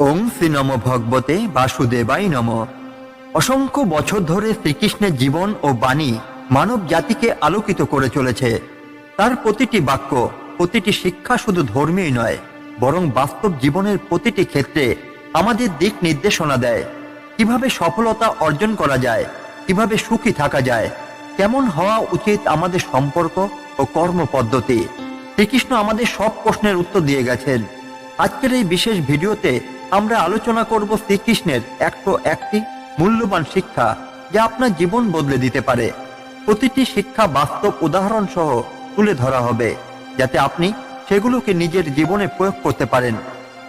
ওং শ্রী নম ভগবতে বাসুদেবায় নম। অসংখ্য বছর ধরে শ্রীকৃষ্ণের জীবন ও বাণী মানব জাতিকে আলোকিত করে চলেছে। তার প্রতিটি বাক্য, প্রতিটি শিক্ষা শুধু ধর্মীয় নয়, বরং বাস্তব জীবনের প্রতিটি ক্ষেত্রে আমাদের দিক নির্দেশনা দেয়। কিভাবে সফলতা অর্জন করা যায়, কিভাবে সুখী থাকা যায়, কেমন হওয়া উচিত আমাদের সম্পর্ক ও কর্ম পদ্ধতি, শ্রীকৃষ্ণ আমাদের সব প্রশ্নের উত্তর দিয়ে গেছেন। আজকের এই বিশেষ ভিডিওতে আমরা আলোচনা করব শ্রীকৃষ্ণের একটি মূল্যবান শিক্ষা, যা আপনার জীবন বদলে দিতে পারে। প্রতিটি শিক্ষা বাস্তব উদাহরণ সহ তুলে ধরা হবে, যাতে আপনি সেগুলোকে নিজের জীবনে প্রয়োগ করতে পারেন।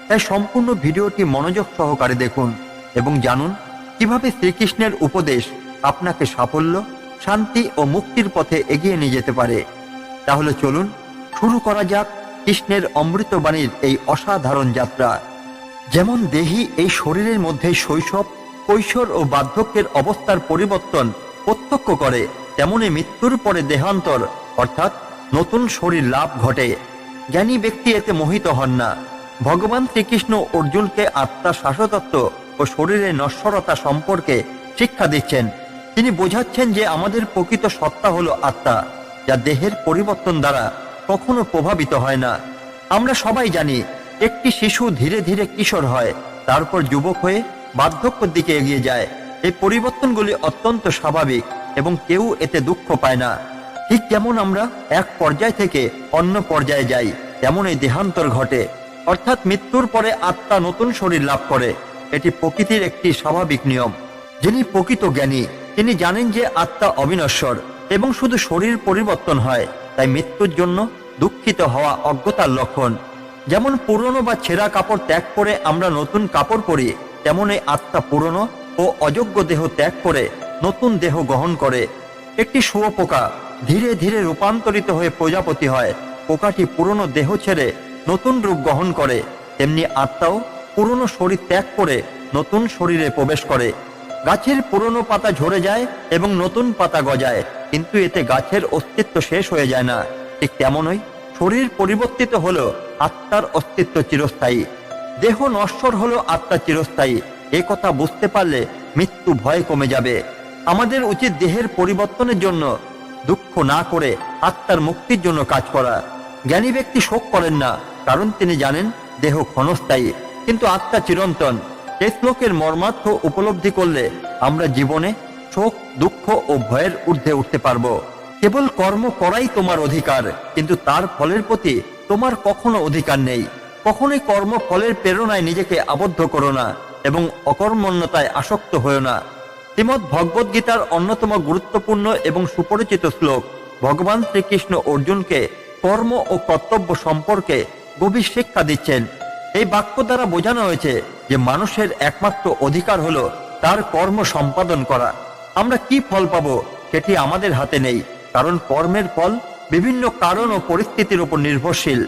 তাই সম্পূর্ণ ভিডিওটি মনোযোগ সহকারে দেখুন এবং জানুন কিভাবে শ্রীকৃষ্ণের উপদেশ আপনাকে সাফল্য, শান্তি ও মুক্তির পথে এগিয়ে নিয়ে যেতে পারে। তাহলে চলুন শুরু করা যাক কৃষ্ণের অমৃতবাণীর এই অসাধারণ যাত্রা। যেমন দেহি এই শরীরের মধ্যে শৈশব, কৈশোর ও বার্ধক্যের অবস্থার পরিবর্তন প্রত্যক্ষ করে, তেমনি মৃত্যুর পরে দেহান্তর অর্থাৎ নতুন শরীর লাভ ঘটে। জ্ঞানী ব্যক্তি এতে মোহিত হন না। ভগবান শ্রীকৃষ্ণ অর্জুনকে আত্মার শাশ্বতত্ব ও শরীরের নশ্বরতা সম্পর্কে শিক্ষা দিচ্ছেন। তিনি বোঝাচ্ছেন যে আমাদের প্রকৃত সত্তা হলো আত্মা, যা দেহের পরিবর্তন দ্বারা কখনো প্রভাবিত হয় না। আমরা সবাই জানি একটি শিশু ধীরে ধীরে কিশোর হয়, তারপর যুবক হয়ে বার্ধক্যের দিকে এগিয়ে যায়। এই পরিবর্তনগুলি অত্যন্ত স্বাভাবিক এবং কেউ এতে দুঃখ পায় না। ঠিক যেমন আমরা এক পর্যায় থেকে অন্য পর্যায়ে যাই, তেমন এই দেহান্তর ঘটে, অর্থাৎ মৃত্যুর পরে আত্মা নতুন শরীর লাভ করে। এটি প্রকৃতির একটি স্বাভাবিক নিয়ম। যিনি প্রকৃত জ্ঞানী তিনি জানেন যে আত্মা অবিনশ্বর এবং শুধু শরীর পরিবর্তন হয়। তাই মৃত্যুর জন্য দুঃখিত হওয়া অজ্ঞতার লক্ষণ। যেমন পুরনো বা ছেঁড়া কাপড় ত্যাগ করে আমরা নতুন কাপড় পরি, তেমন এই আত্মা পুরনো ও অযোগ্য দেহ ত্যাগ করে নতুন দেহ গ্রহণ করে। একটি শুঁয়োপোকা ধীরে ধীরে রূপান্তরিত হয়ে প্রজাপতি হয়। পোকাটি পুরনো দেহ ছেড়ে নতুন রূপ গ্রহণ করে। তেমনি আত্মাও পুরনো শরীর ত্যাগ করে নতুন শরীরে প্রবেশ করে। গাছের পুরনো পাতা ঝরে যায় এবং নতুন পাতা গজায়, কিন্তু এতে গাছের অস্তিত্ব শেষ হয়ে যায় না। ঠিক তেমনই শরীর পরিবর্তিত হলো, আত্মার অস্তিত্ব চিরস্থায়ী। দেহ নশ্বর হলো, আত্মা চিরস্থায়ী। এ কথা বুঝতে পারলে মৃত্যু ভয় কমে যাবে। আমাদের উচিত দেহের পরিবর্তনের জন্য দুঃখ না করে আত্মার মুক্তির জন্য কাজ করা। জ্ঞানী ব্যক্তি শোক করেন না, কারণ তিনি জানেন দেহ ক্ষণস্থায়ী কিন্তু আত্মা চিরন্তন। এই শ্লোকের মর্মার্থ উপলব্ধি করলে আমরা জীবনে শোক, দুঃখ ও ভয়ের ঊর্ধ্বে উঠতে পারবো। কেবল কর্ম করাই তোমার অধিকার, কিন্তু তার ফলের প্রতি তোমার কখনো অধিকার নেই। কখনোই কর্ম ফলের প্রেরণায় নিজেকে আবদ্ধ করো না এবং অকর্মণ্যতায় আসক্ত হয়েও না। শ্রীমদ্ ভগবদ গীতার অন্যতম গুরুত্বপূর্ণ এবং সুপরিচিত শ্লোক। ভগবান শ্রীকৃষ্ণ অর্জুনকে কর্ম ও কর্তব্য সম্পর্কে গভীর শিক্ষা দিচ্ছেন। এই বাক্য দ্বারা বোঝানো হয়েছে যে মানুষের একমাত্র অধিকার হলো তার কর্ম সম্পাদন করা। আমরা কি ফল পাবো সেটি আমাদের হাতে নেই, কারণ কর্মের ফল বিভিন্ন কারণ ও পরিস্থিতির উপর নির্ভরশীল।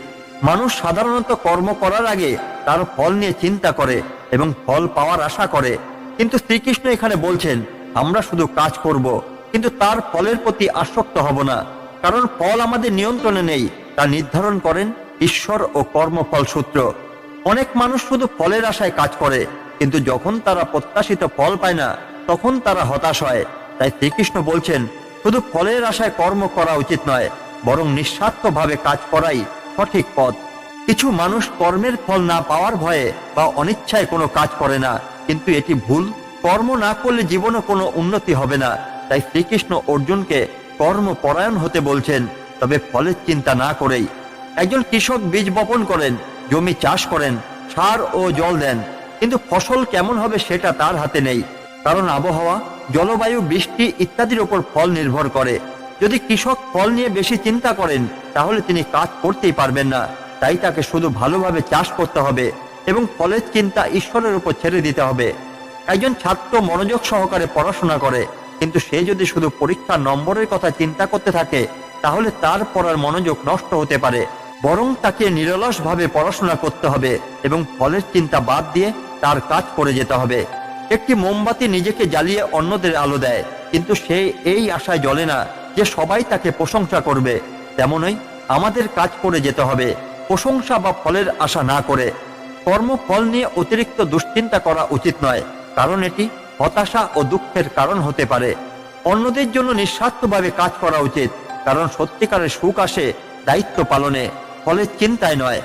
মানুষ সাধারণত কর্ম করার আগে তার ফল নিয়ে চিন্তা করে এবং ফল পাওয়ার আশা করে, কিন্তু শ্রীকৃষ্ণ এখানে বলছেন আমরা শুধু কাজ করব, কিন্তু তার ফলের প্রতি আসক্ত হব না, কারণ ফল আমাদের নিয়ন্ত্রণে নেই। তা নির্ধারণ করেন ঈশ্বর ও কর্মফল সূত্র। অনেক মানুষ শুধু ফলের আশায় কাজ করে, কিন্তু যখন তারা প্রত্যাশিত ফল পায় না তখন তারা হতাশ হয়। তাই শ্রীকৃষ্ণ বলছেন শুধু ফলের আশায় কর্ম করা উচিত নয়, বরং নিঃস্বার্থভাবে কাজ করাই সঠিক পথ। কিছু মানুষ কর্মের ফল না পাওয়ার ভয়ে বা অনিচ্ছায় কোনো কাজ করে না, কিন্তু এটি ভুল। কর্ম না করলে জীবনে কোনো উন্নতি হবে না। তাই শ্রীকৃষ্ণ অর্জুনকে কর্মপরায়ণ হতে বলছেন, তবে ফলের চিন্তা না করেই। একজন কৃষক বীজ বপন করেন, জমি চাষ করেন, সার ও জল দেন, কিন্তু ফসল কেমন হবে সেটা তার হাতে নেই, কারণ আবহাওয়া, জলবায়ু, বৃষ্টি ইত্যাদির উপর ফল নির্ভর করে। যদি কৃষক ফল নিয়ে বেশি চিন্তা করেন তাহলে তিনি কাজ করতেই পারবেন না। তাই তাকে শুধু ভালোভাবে চাষ করতে হবে এবং ফলের চিন্তা ঈশ্বরের উপর ছেড়ে দিতে হবে। একজন ছাত্র মনোযোগ সহকারে পড়াশোনা করে, কিন্তু সে যদি শুধু পরীক্ষার নম্বরের কথা চিন্তা করতে থাকে তাহলে তার পড়ার মনোযোগ নষ্ট হতে পারে। বরং তাকে নিরলসভাবে পড়াশোনা করতে হবে এবং ফলের চিন্তা বাদ দিয়ে তার কাজ করে যেতে হবে। একটি মোমবাতি নিজেকে জ্বালিয়ে অন্যদের আলো দেয়, কিন্তু সে এই আশায় জ্বলে না যে সবাই তাকে প্রশংসা করবে। তেমনই আমাদের কাজ করে যেতে হবে, প্রশংসা বা ফলের আশা না করে। কর্মফল নিয়ে অতিরিক্ত দুশ্চিন্তা করা উচিত নয়, কারণ এটি হতাশা ও দুঃখের কারণ হতে পারে। অন্যদের জন্য নিঃস্বার্থভাবে কাজ করা উচিত, কারণ সত্যিকারের সুখ আসে দায়িত্ব পালনে, ফলের চিন্তায় নয়।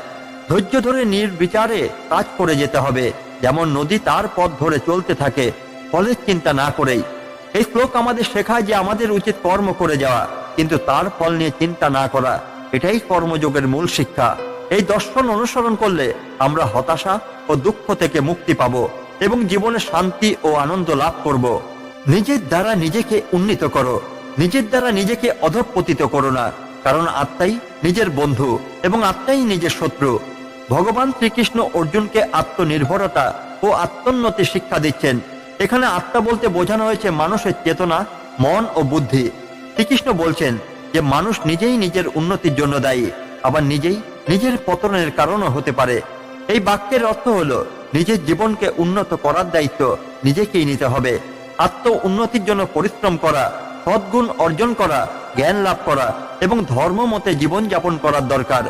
ধৈর্য ধরে নির্বিচারে কাজ করে যেতে হবে, যেমন নদী তার পথ ধরে চলতে থাকে, ফলের চিন্তা না করেই। এই শ্লোক আমাদের শেখায় যে আমাদের উচিত কর্ম করে যাওয়া, কিন্তু তার ফল নিয়ে চিন্তা না করা। এটাই কর্মযোগের মূল শিক্ষা। এই দর্শন অনুসরণ করলে আমরা হতাশা ও দুঃখ থেকে মুক্তি পাব এবং জীবনে শান্তি ও আনন্দ লাভ করব। নিজের দ্বারা নিজেকে উন্নীত করো, নিজের দ্বারা নিজেকে অধঃপতিত করো না, কারণ আত্মাই নিজের বন্ধু এবং আত্মাই নিজের শত্রু। ভগবান শ্রীকৃষ্ণ অর্জুনকে আত্মনির্ভরতা ও আত্মোন্নতি শিক্ষা দিচ্ছেন। এখানে আত্মা বলতে বোঝানো হয়েছে মানুষের চেতনা, মন ও বুদ্ধি। শ্রীকৃষ্ণ বলছেন যে মানুষ নিজেই নিজের উন্নতির জন্য দায়ী, আবার নিজেই নিজের পতনের কারণও হতে পারে। এই বাক্যের অর্থ হলো নিজের জীবনকে উন্নত করার দায়িত্ব নিজেকেই নিতে হবে। আত্ম উন্নতির জন্য পরিশ্রম করা, সদ্গুণ অর্জন করা, জ্ঞান লাভ করা এবং ধর্ম মতে জীবনযাপন করার দরকার।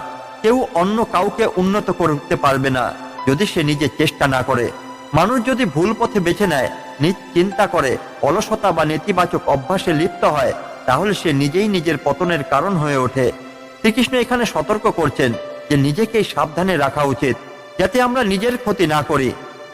কেউ অন্য কাউকে উন্নত করতে পারবে না যদি সে নিজে চেষ্টা না করে। মানুষ যদি ভুল পথে বেছে নেয়, নিজ চিন্তা করে, অলসতা বা নেতিবাচক অভ্যাসে লিপ্ত হয়, তাহলে সে নিজেই নিজের পতনের কারণ হয়ে ওঠে। শ্রীকৃষ্ণ এখানে সতর্ক করছেন যে নিজেকেই সাবধানে রাখা উচিত, যাতে আমরা নিজের ক্ষতি না করি।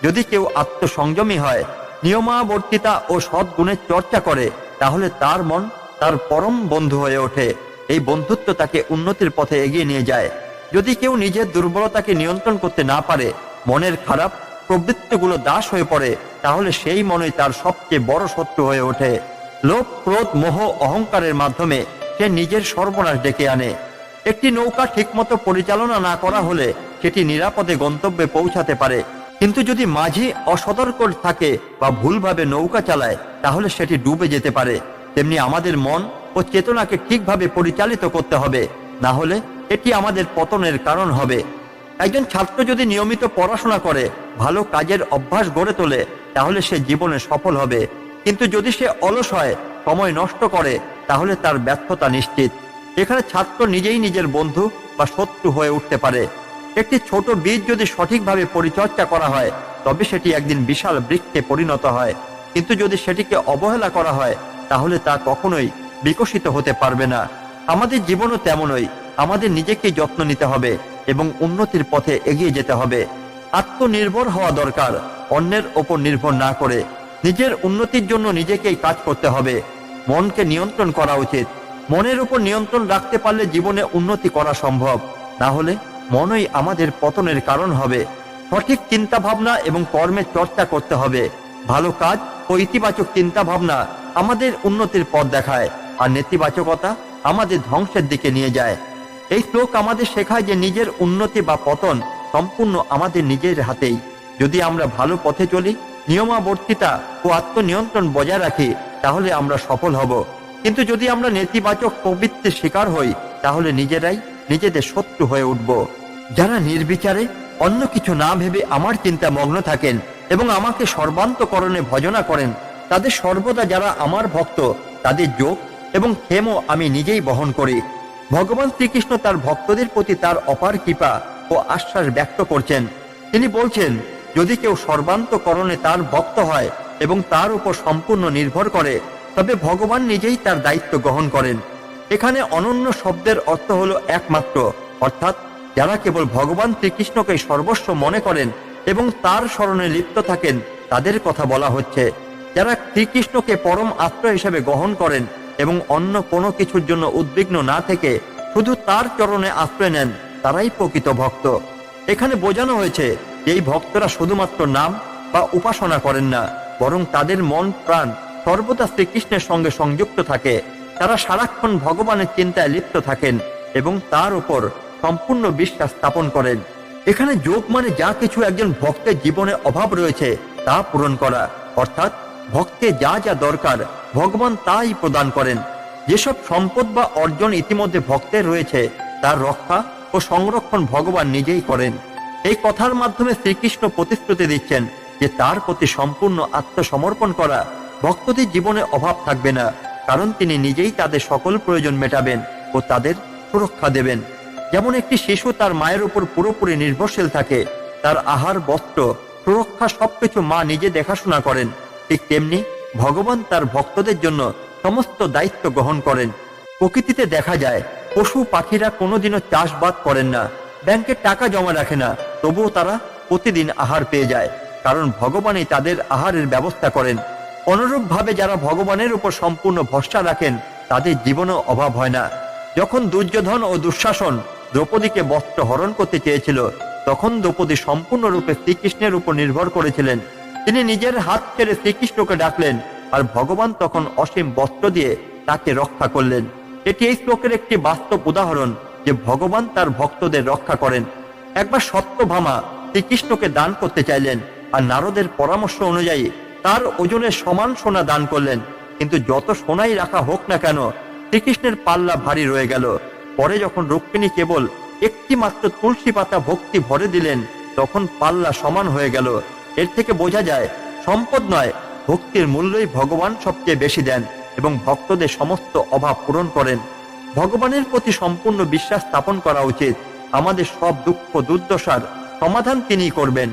যদি কেউ আত্মসংযমী হয়, নিয়মাবর্তিতা ও সদ্গুণের চর্চা করে, তাহলে তার মন তার পরম বন্ধু হয়ে ওঠে। এই বন্ধুত্ব তাকে উন্নতির পথে এগিয়ে নিয়ে যায়। যদি কেউ নিজের দুর্বলতাকে নিয়ন্ত্রণ করতে না পারে, মনের খারাপ প্রবৃত্তিগুলো দাস হয়ে পড়ে, তাহলে সেই মনই তার সবচেয়ে বড় শত্রু হয়ে ওঠে। লোভ, ক্রোধ, মোহ, অহংকারের মাধ্যমে সে নিজের সর্বনাশ ডেকে আনে। একটি নৌকা ঠিকমতো পরিচালনা না করা হলে সেটি নিরাপদে গন্তব্যে পৌঁছাতে পারে, কিন্তু যদি মাঝি অসতর্ক থাকে বা ভুলভাবে নৌকা চালায়, তাহলে সেটি ডুবে যেতে পারে। তেমনি আমাদের মন ও চেতনাকে ঠিকভাবে পরিচালিত করতে হবে, না হলে এটি আমাদের পতনের কারণ হবে। একজন ছাত্র যদি নিয়মিত পড়াশোনা করে, ভালো কাজের অভ্যাস গড়ে তোলে, তাহলে সে জীবনে সফল হবে। কিন্তু যদি সে অলস হয়, সময় নষ্ট করে, তাহলে তার ব্যর্থতা নিশ্চিত। এখানে ছাত্র নিজেই নিজের বন্ধু বা শত্রু হয়ে উঠতে পারে। একটি ছোট বীজ যদি সঠিকভাবে পরিচর্যা করা হয়, তবে সেটি একদিন বিশাল বৃক্ষে পরিণত হয়। কিন্তু যদি সেটিকে অবহেলা করা হয়, তাহলে তা কখনোই বিকশিত হতে পারবে না। আমাদের জীবনও তেমনই। আমাদের নিজেকেই যত্ন নিতে হবে এবং উন্নতির পথে এগিয়ে যেতে হবে। আত্মনির্ভর হওয়া দরকার, অন্যের ওপর নির্ভর না করে। নিজের উন্নতির জন্য নিজেকেই কাজ করতে হবে। মনকে নিয়ন্ত্রণ করা উচিত। মনের উপর নিয়ন্ত্রণ রাখতে পারলে জীবনে উন্নতি করা সম্ভব, না হলে মনই আমাদের পতনের কারণ হবে। সঠিক চিন্তা ভাবনা এবং কর্মের চর্চা করতে হবে। ভালো কাজ ও ইতিবাচক চিন্তা ভাবনা আমাদের উন্নতির পথ দেখায়, আর নেতিবাচকতা আমাদের ধ্বংসের দিকে নিয়ে যায়। এই শ্লোক আমাদের শেখায় যে নিজের উন্নতি বা পতন সম্পূর্ণ আমাদের নিজের হাতেই। যদি আমরা ভালো পথে চলি, নিয়মাবর্তিতা ও আত্মনিয়ন্ত্রণ বজায় রাখি, তাহলে আমরা সফল হব। কিন্তু যদি আমরা নেতিবাচক প্রবৃত্তির শিকার হই, তাহলে নিজেরাই নিজেদের শত্রু হয়ে উঠব। যারা নির্বিচারে অন্য কিছু না ভেবে আমার চিন্তা মগ্ন থাকেন এবং আমাকে সর্বান্তকরণে ভজনা করেন, তাদের সর্বদা যারা আমার ভক্ত, তাদের যোগ এবং ক্ষেমও আমি নিজেই বহন করি। ভগবান শ্রীকৃষ্ণ তার ভক্তদের প্রতি তার অপার কৃপা ও আশ্বাস ব্যক্ত করছেন। তিনি বলছেন, যদি কেউ সর্বান্তকরণে তার ভক্ত হয় এবং তার উপর সম্পূর্ণ নির্ভর করে, তবে ভগবান নিজেই তার দায়িত্ব গ্রহণ করেন। এখানে অনন্য শব্দের অর্থ হলো একমাত্র, অর্থাৎ যারা কেবল ভগবান শ্রীকৃষ্ণকে সর্বস্ব মনে করেন এবং তার স্মরণে লিপ্ত থাকেন, তাদের কথা বলা হচ্ছে। যারা শ্রীকৃষ্ণকে পরম আশ্রয় হিসেবে গ্রহণ করেন এবং অন্য কোনো কিছুর জন্য উদ্বিগ্ন না থেকে শুধু তার চরণে আশ্রয় নেন, তারাই প্রকৃত ভক্ত। এখানে বোঝানো হয়েছে এই ভক্তরা শুধুমাত্র নাম বা উপাসনা করেন না, বরং তাদের মন প্রাণ সর্বদা শ্রীকৃষ্ণের সঙ্গে সংযুক্ত থাকে। তারা সারাক্ষণ ভগবানের চিন্তায় লিপ্ত থাকেন এবং তার উপর সম্পূর্ণ বিশ্বাস স্থাপন করেন। এখানে যোগ মানে যা কিছু একজন ভক্তের জীবনে অভাব রয়েছে তা পূরণ করা, অর্থাৎ ভক্তের যা যা দরকার ভগবান তাই প্রদান করেন। যেসব সম্পদ বা অর্জন ইতিমধ্যে ভক্তের রয়েছে, তার রক্ষা ও সংরক্ষণ ভগবান নিজেই করেন। এই কথার মাধ্যমে শ্রীকৃষ্ণ প্রতিশ্রুতি দিচ্ছেন যে তার প্রতি সম্পূর্ণ আত্মসমর্পণ করা ভক্তদের জীবনে অভাব থাকবে না, কারণ তিনি নিজেই তাদের সকল প্রয়োজন মেটাবেন ও তাদের সুরক্ষা দেবেন। যেমন একটি শিশু তার মায়ের উপর পুরোপুরি নির্ভরশীল থাকে, তার আহার, বস্ত্র, সুরক্ষা সবকিছু মা নিজে দেখাশোনা করেন, ঠিক তেমনি ভগবান তার ভক্তদের জন্য সমস্ত দায়িত্ব গ্রহণ করেন। প্রকৃতিতে দেখা যায় পশু পাখিরা কোনোদিনও চাষবাদ করেন না, ব্যাংকে টাকা জমা রাখে না, তবুও তারা প্রতিদিন আহার পেয়ে যায়, কারণ ভগবানই তাদের আহারের ব্যবস্থা করেন। অনুরূপভাবে যারা ভগবানের উপর সম্পূর্ণ ভরসা রাখেন তাদের জীবনেও অভাব হয় না। যখন দুর্যোধন ও দুঃশাসন দ্রৌপদীকে বস্ত্র হরণ করতে চেয়েছিল, তখন দ্রৌপদী সম্পূর্ণরূপে শ্রীকৃষ্ণের উপর নির্ভর করেছিলেন। তিনি নিজের হাত ছেড়ে শ্রীকৃষ্ণকে ডাকলেন, আর ভগবান তখন অসীম বস্ত্র দিয়ে তাকে রক্ষা করলেন। এটি এই শ্লোকের একটি বাস্তব উদাহরণ যে ভগবান তার ভক্তদের রক্ষা করেন। একবার সত্যভামা শ্রীকৃষ্ণকে দান করতে চাইলেন, আর নারদের পরামর্শ অনুযায়ী তার ওজনের সমান সোনা দান করলেন, কিন্তু যত সোনাই রাখা হোক না কেন শ্রীকৃষ্ণের পাল্লা ভারী রয়ে গেল। পরে যখন রুক্মিণী কেবল একটি মাত্র তুলসী পাতা ভক্তি ভরে দিলেন, তখন পাল্লা সমান হয়ে গেল। এর থেকে বোঝা যায় সম্পদ নয়, ভক্তির মূল্যই ভগবান সবচেয়ে বেশি দেন এবং ভক্তদের সমস্ত অভাব পূরণ করেন। ভগবানের প্রতি সম্পূর্ণ বিশ্বাস স্থাপন করা উচিত। আমাদের সব দুঃখ দুর্দশার সমাধান তিনিই করবেন।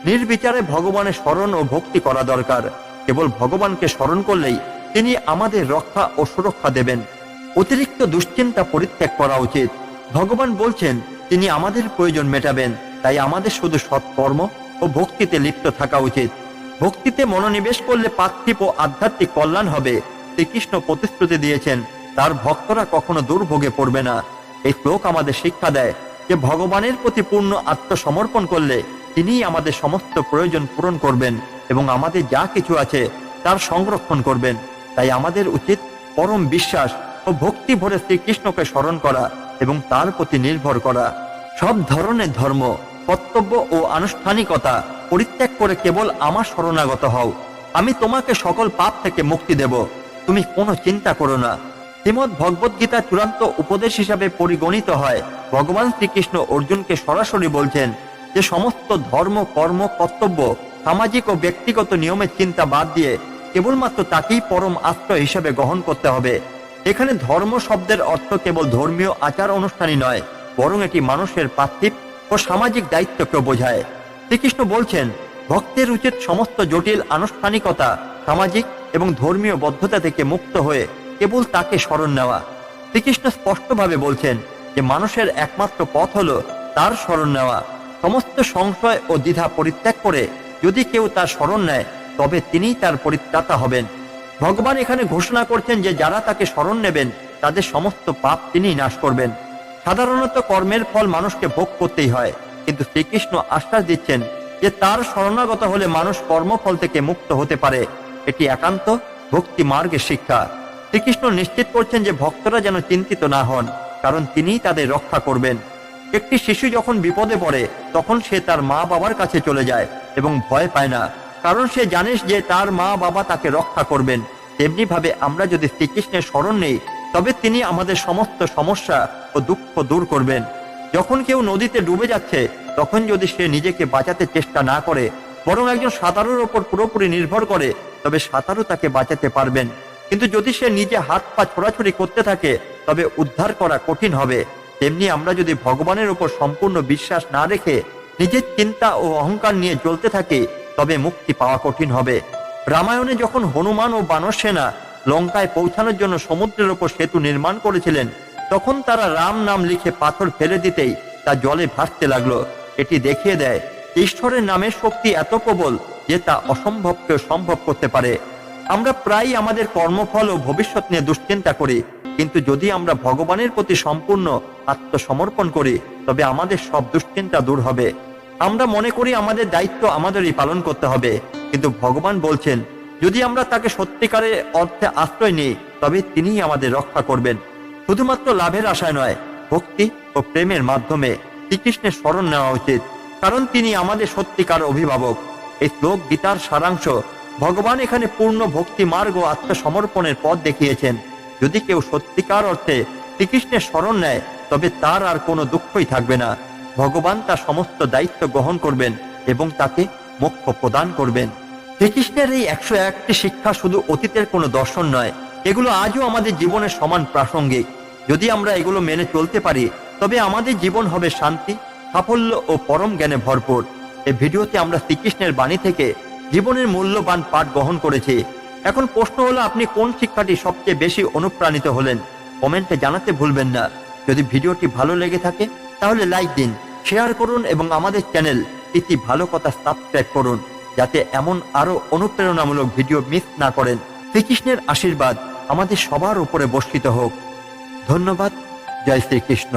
নির্বিচারে ভগবানের স্মরণ ও ভক্তি করা দরকার। কেবল ভগবানকে স্মরণ করলেই তিনি আমাদের রক্ষা ও সুরক্ষা দেবেন। অতিরিক্ত দুশ্চিন্তা পরিত্যাগ করা উচিত। ভগবান বলছেন তিনি আমাদের প্রয়োজন মেটাবেন, তাই আমাদের শুধু সৎকর্ম ও ভক্তিতে লিপ্ত থাকা উচিত। ভক্তিতে মনোনিবেশ করলে পার্থিব ও আধ্যাত্মিক কল্যাণ হবে। শ্রীকৃষ্ণ প্রতিশ্রুতি দিয়েছেন তার ভক্তরা কখনো দুর্ভোগে পড়বে না। এই শ্লোক আমাদের শিক্ষা দেয় যে ভগবানের প্রতি পূর্ণ আত্মসমর্পণ করলে তিনিই আমাদের সমস্ত প্রয়োজন পূরণ করবেন এবং আমাদের যা কিছু আছে তার সংরক্ষণ করবেন। তাই আমাদের উচিত পরম বিশ্বাস ও ভক্তি ভরে শ্রীকৃষ্ণকে স্মরণ করা এবং তার প্রতি নির্ভর করা। সব ধরনের ধর্ম, কর্তব্য ও আনুষ্ঠানিকতা পরিত্যাগ করে কেবল আমার শরণাগত হও। আমি তোমাকে সকল পাপ থেকে মুক্তি দেব, তুমি কোনো চিন্তা করো না। শ্রীমদ্ ভগবদ গীতা চূড়ান্ত উপদেশ হিসাবে পরিগণিত হয়। ভগবান শ্রীকৃষ্ণ অর্জুনকে সরাসরি বলছেন যে সমস্ত ধর্ম, কর্ম, কর্তব্য, সামাজিক ও ব্যক্তিগত নিয়মের চিন্তা বাদ দিয়ে কেবলমাত্র তাকেই পরম আশ্রয় হিসেবে গ্রহণ করতে হবে। এখানে ধর্ম শব্দের অর্থ কেবল ধর্মীয় আচার অনুষ্ঠানই নয়, বরং এটি মানুষের পার্থিব ও সামাজিক দায়িত্বকে বোঝায়। শ্রীকৃষ্ণ বলছেন ভক্তের উচিত সমস্ত জটিল আনুষ্ঠানিকতা, সামাজিক এবং ধর্মীয় বদ্ধতা থেকে মুক্ত হয়ে কেবল তাকে স্মরণ নেওয়া। শ্রীকৃষ্ণ স্পষ্টভাবে বলছেন যে মানুষের একমাত্র পথ হলো তার স্মরণ নেওয়া। সমস্ত সংশয় ও দ্বিধা পরিত্যাগ করে যদি কেউ তার স্মরণ নেয়, তবে তিনিই তার পরিত্রাতা হবেন। ভগবান এখানে ঘোষণা করছেন যে যারা তাকে স্মরণ নেবেন তাদের সমস্ত পাপ তিনিই নাশ করবেন। সাধারণত কর্মের ফল মানুষকে ভোগ করতেই হয়, কিন্তু শ্রীকৃষ্ণ আশ্বাস দিচ্ছেন যে তার শরণাগত হলে মানুষ কর্মফল থেকে মুক্ত হতে পারে। এটি একান্ত ভক্তি মার্গের শিক্ষা। শ্রীকৃষ্ণ নিশ্চিত করছেন যে ভক্তরা যেন চিন্তিত না হন, কারণ তিনিই তাদের রক্ষা করবেন। একটি শিশু যখন বিপদে পড়ে তখন সে তার মা বাবার কাছে চলে যায় এবং ভয় পায় না, কারণ সে জানে যে তার মা বাবা তাকে রক্ষা করবেন। তেমনি ভাবে আমরা যদি শ্রীকৃষ্ণের শরণ নেই, তবে তিনি আমাদের সমস্ত সমস্যা ও দুঃখ দূর করবেন। যখন কেউ নদীতে ডুবে যাচ্ছে, তখন যদি সে নিজেকে বাঁচাতে চেষ্টা না করে, বরং একজন সাঁতারুর ওপর পুরোপুরি নির্ভর করে, তবে সাঁতারু তাকে বাঁচাতে পারবেন। কিন্তু যদি সে নিজে হাত পা ছোড়াছুড়ি করতে থাকে, তবে উদ্ধার করা কঠিন হবে। তেমনি আমরা যদি ভগবানের উপর সম্পূর্ণ বিশ্বাস না রেখে নিজের চিন্তা ও অহংকার নিয়ে চলতে থাকি, তবে মুক্তি পাওয়া কঠিন হবে। রামায়ণে যখন হনুমান ও বানর সেনা লঙ্কায় পৌঁছানোর জন্য সমুদ্রের ওপর সেতু নির্মাণ করেছিলেন, তখন তারা রাম নাম লিখে পাথর ফেলে দিতেই তা জলে ভাসতে লাগলো। এটি দেখিয়ে দেয় ঈশ্বরের নামের শক্তি এত প্রবল যে তা অসম্ভবকেও সম্ভব করতে পারে। আমরা প্রায়ই আমাদের কর্মফল ও ভবিষ্যৎ নিয়ে দুশ্চিন্তা করি, কিন্তু যদি আমরা ভগবানের প্রতি সম্পূর্ণ আত্মসমর্পণ করি, তবে আমাদের সব দুশ্চিন্তা দূর হবে। আমরা মনে করি আমাদের দায়িত্ব আমাদেরই পালন করতে হবে, কিন্তু ভগবান বলছেন যদি আমরা তাকে সত্যিকারের অর্থে আশ্রয় নিই, তবে তিনিই আমাদের রক্ষা করবেন। শুধুমাত্র লাভের আশায় নয়, ভক্তি ও প্রেমের মাধ্যমে শ্রীকৃষ্ণের শরণ নেওয়া উচিত, কারণ তিনি আমাদের সত্যিকার অভিভাবক। এই শ্লোক গীতার সারাংশ। ভগবান এখানে পূর্ণ ভক্তি মার্গ ও আত্মসমর্পণের পথ দেখিয়েছেন। যদি কেউ সত্যিকার অর্থে শ্রীকৃষ্ণের শরণ নেয়, তবে তার আর কোনো দুঃখই থাকবে না। ভগবান তার সমস্ত দায়িত্ব গ্রহণ করবেন এবং তাকে মোক্ষ প্রদান করবেন। শ্রীকৃষ্ণের এই 101টি শিক্ষা শুধু অতীতের কোনো দর্শন নয়, এগুলো আজও আমাদের জীবনের সমান প্রাসঙ্গিক। যদি আমরা এগুলো মেনে চলতে পারি, তবে আমাদের জীবন হবে শান্তি, সাফল্য ও পরম জ্ঞানে ভরপুর। এই ভিডিওতে আমরা শ্রীকৃষ্ণের বাণী থেকে জীবনের মূল্যবান পাঠ গ্রহণ করেছি। এখন প্রশ্ন হলো, আপনি কোন শিক্ষাটি সবচেয়ে বেশি অনুপ্রাণিত হলেন? কমেন্টে জানাতে ভুলবেন না। যদি ভিডিওটি ভালো লেগে থাকে তাহলে লাইক দিন, শেয়ার করুন এবং আমাদের চ্যানেল ইতি ভালো কথা সাবস্ক্রাইব করুন, যাতে এমন আরো অনুপ্রেরণামূলক ভিডিও মিস না করেন। শ্রীকৃষ্ণের আশীর্বাদ আমাদের সবার উপরে বর্ষিত হোক। ধন্যবাদ। জয় শ্রীকৃষ্ণ।